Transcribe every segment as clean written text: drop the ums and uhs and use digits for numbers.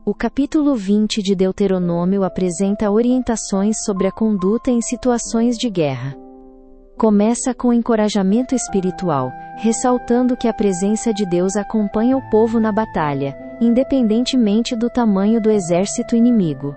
O capítulo 20 de Deuteronômio apresenta orientações sobre a conduta em situações de guerra. Começa com encorajamento espiritual, ressaltando que a presença de Deus acompanha o povo na batalha, independentemente do tamanho do exército inimigo.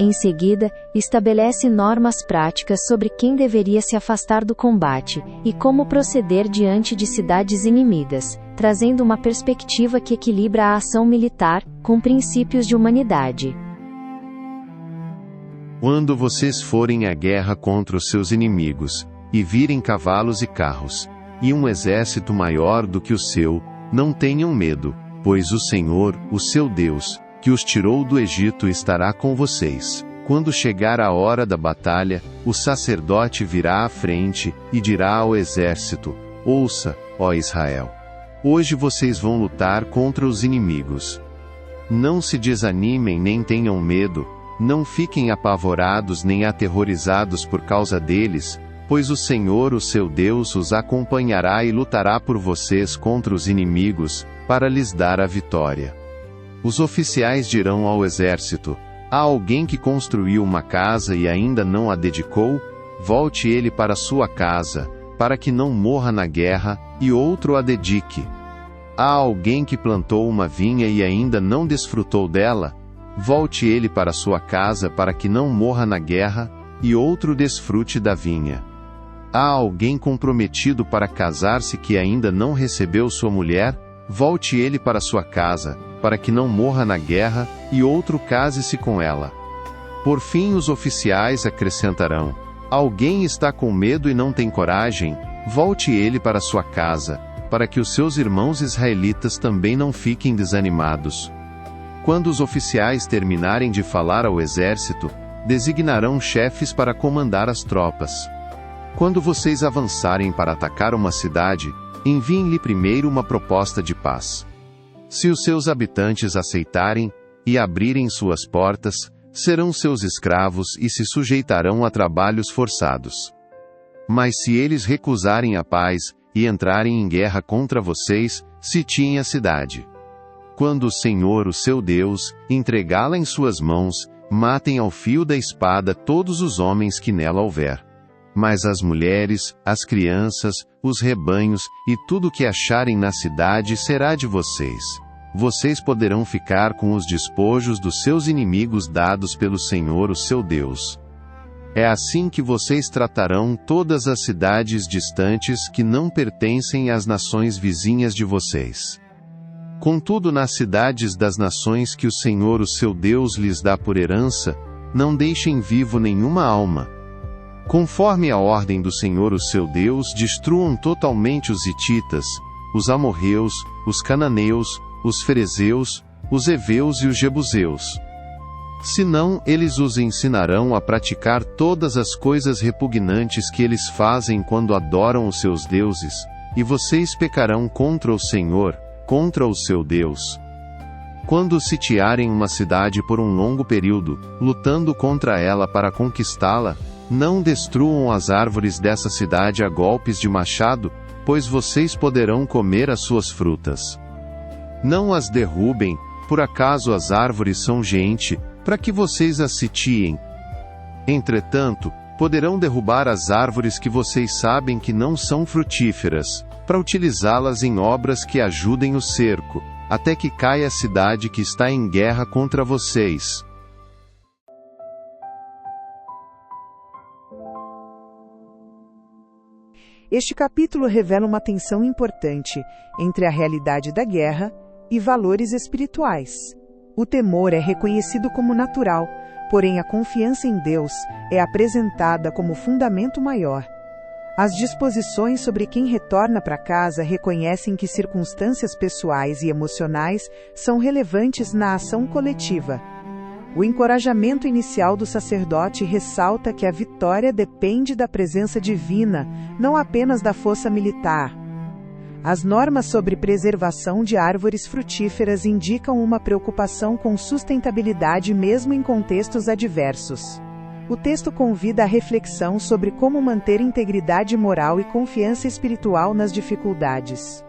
Em seguida, estabelece normas práticas sobre quem deveria se afastar do combate, e como proceder diante de cidades inimigas, trazendo uma perspectiva que equilibra a ação militar, com princípios de humanidade. Quando vocês forem à guerra contra os seus inimigos, e virem cavalos e carros, e um exército maior do que o seu, não tenham medo, pois o Senhor, o seu Deus, que os tirou do Egito estará com vocês. Quando chegar a hora da batalha, o sacerdote virá à frente, e dirá ao exército: ouça, ó Israel! Hoje vocês vão lutar contra os inimigos. Não se desanimem nem tenham medo, não fiquem apavorados nem aterrorizados por causa deles, pois o Senhor, o seu Deus, os acompanhará e lutará por vocês contra os inimigos, para lhes dar a vitória. Os oficiais dirão ao exército: há alguém que construiu uma casa e ainda não a dedicou? Volte ele para sua casa, para que não morra na guerra, e outro a dedique. Há alguém que plantou uma vinha e ainda não desfrutou dela? Volte ele para sua casa para que não morra na guerra, e outro desfrute da vinha. Há alguém comprometido para casar-se que ainda não recebeu sua mulher? Volte ele para sua casa, para que não morra na guerra, e outro case-se com ela. Por fim os oficiais acrescentarão: alguém está com medo e não tem coragem? Volte ele para sua casa, para que os seus irmãos israelitas também não fiquem desanimados. Quando os oficiais terminarem de falar ao exército, designarão chefes para comandar as tropas. Quando vocês avançarem para atacar uma cidade, enviem-lhe primeiro uma proposta de paz. Se os seus habitantes aceitarem, e abrirem suas portas, serão seus escravos e se sujeitarão a trabalhos forçados. Mas se eles recusarem a paz, e entrarem em guerra contra vocês, sitiem a cidade. Quando o Senhor, o seu Deus, entregá-la em suas mãos, matem ao fio da espada todos os homens que nela houver. Mas as mulheres, as crianças, os rebanhos, e tudo o que acharem na cidade será de vocês. Vocês poderão ficar com os despojos dos seus inimigos dados pelo Senhor, o seu Deus. É assim que vocês tratarão todas as cidades distantes que não pertencem às nações vizinhas de vocês. Contudo, nas cidades das nações que o Senhor, o seu Deus, lhes dá por herança, não deixem vivo nenhuma alma. Conforme a ordem do Senhor, o seu Deus, destruam totalmente os hititas, os amorreus, os cananeus, os ferezeus, os heveus e os jebuseus. Senão, eles os ensinarão a praticar todas as coisas repugnantes que eles fazem quando adoram os seus deuses, e vocês pecarão contra o Senhor, contra o seu Deus. Quando sitiarem uma cidade por um longo período, lutando contra ela para conquistá-la, não destruam as árvores dessa cidade a golpes de machado, pois vocês poderão comer as suas frutas. Não as derrubem, por acaso as árvores são gente, para que vocês as sitiem. Entretanto, poderão derrubar as árvores que vocês sabem que não são frutíferas, para utilizá-las em obras que ajudem o cerco, até que caia a cidade que está em guerra contra vocês. Este capítulo revela uma tensão importante entre a realidade da guerra e valores espirituais. O temor é reconhecido como natural, porém a confiança em Deus é apresentada como fundamento maior. As disposições sobre quem retorna para casa reconhecem que circunstâncias pessoais e emocionais são relevantes na ação coletiva. O encorajamento inicial do sacerdote ressalta que a vitória depende da presença divina, não apenas da força militar. As normas sobre preservação de árvores frutíferas indicam uma preocupação com sustentabilidade mesmo em contextos adversos. O texto convida à reflexão sobre como manter integridade moral e confiança espiritual nas dificuldades.